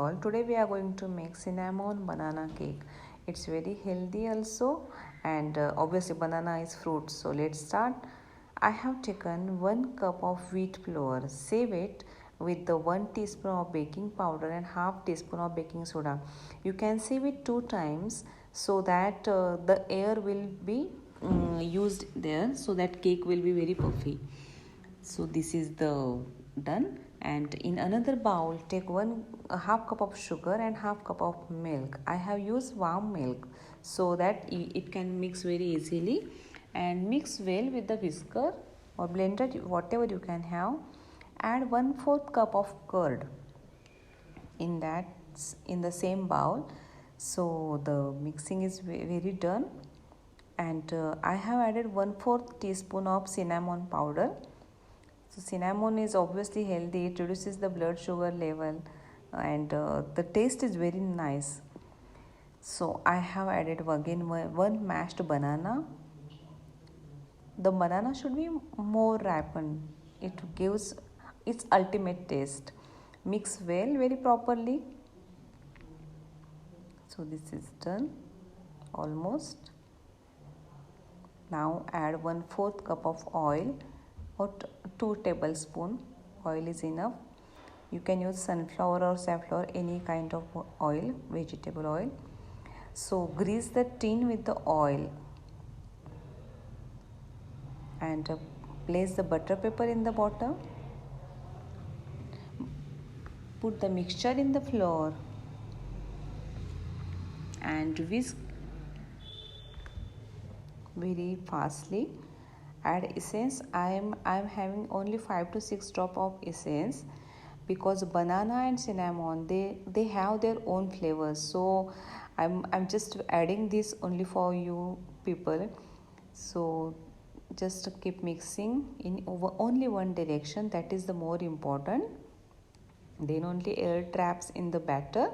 all, today we are going to make cinnamon banana cake. It's very healthy also, and obviously banana is fruit. So let's start. I have taken 1 cup of wheat flour. Save it with the 1 teaspoon of baking powder and half teaspoon of baking soda. You can save it 2 times so that the air will be used there, so that cake will be very puffy. So this is the done, and in another bowl take a half cup of sugar and half cup of milk. I have used warm milk so that it can mix very easily, and mix well with the whisker or blender, whatever you can have. Add 1/4 cup of curd in the same bowl. So the mixing is very done, and I have added 1/4 teaspoon of cinnamon powder. So cinnamon is obviously healthy, it reduces the blood sugar level, and the taste is very nice. So I have added again 1 mashed banana. The banana should be more ripened. It gives its ultimate taste. Mix well very properly. So this is done almost. Now add 1/4 cup of oil or 2 tablespoons. Oil is enough. You can use sunflower or safflower, any kind of oil, vegetable oil. So grease the tin with the oil, and place the butter paper in the bottom. Put the mixture in the flour and whisk very fastly. Add essence. I am having only 5 to 6 drop of essence, because banana and cinnamon they have their own flavors. So I'm just adding this only for you people. So just keep mixing in only one direction, that is the more important. Then only air traps in the batter.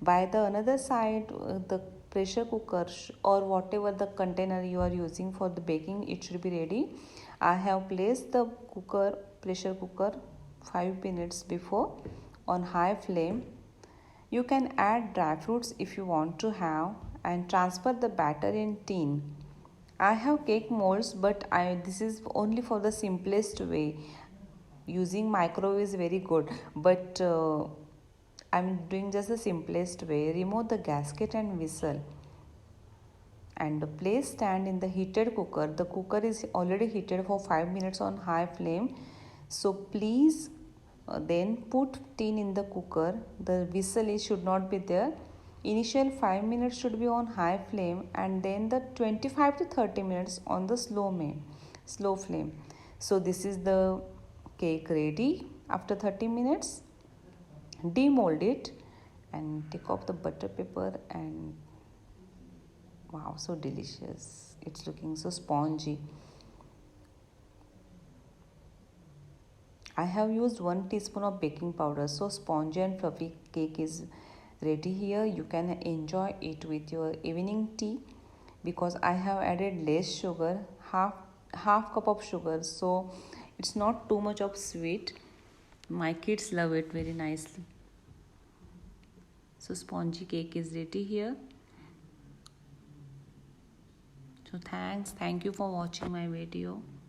By the another side, the pressure cooker or whatever the container you are using for the baking, it should be ready. I have placed the pressure cooker 5 minutes before on high flame. You can add dry fruits if you want to have, and transfer the batter in tin. I have cake molds, but this is only for the simplest way. Using microwave is very good, but I'm doing just the simplest way. Remove the gasket and whistle, and place stand in the heated cooker. The cooker is already heated for 5 minutes on high flame. So please then put tin in the cooker. The whistle should not be there. Initial 5 minutes should be on high flame, and then the 25 to 30 minutes on the slow flame. So this is the cake ready. After 30 minutes, demold it and take off the butter paper, and wow, so delicious. It's looking so spongy. I have used 1 teaspoon of baking powder, so spongy and fluffy cake is ready here. You can enjoy it with your evening tea, because I have added less sugar, half cup of sugar, so it's not too much of sweet. My kids love it very nicely. So spongy cake is ready here. So thank you for watching my video.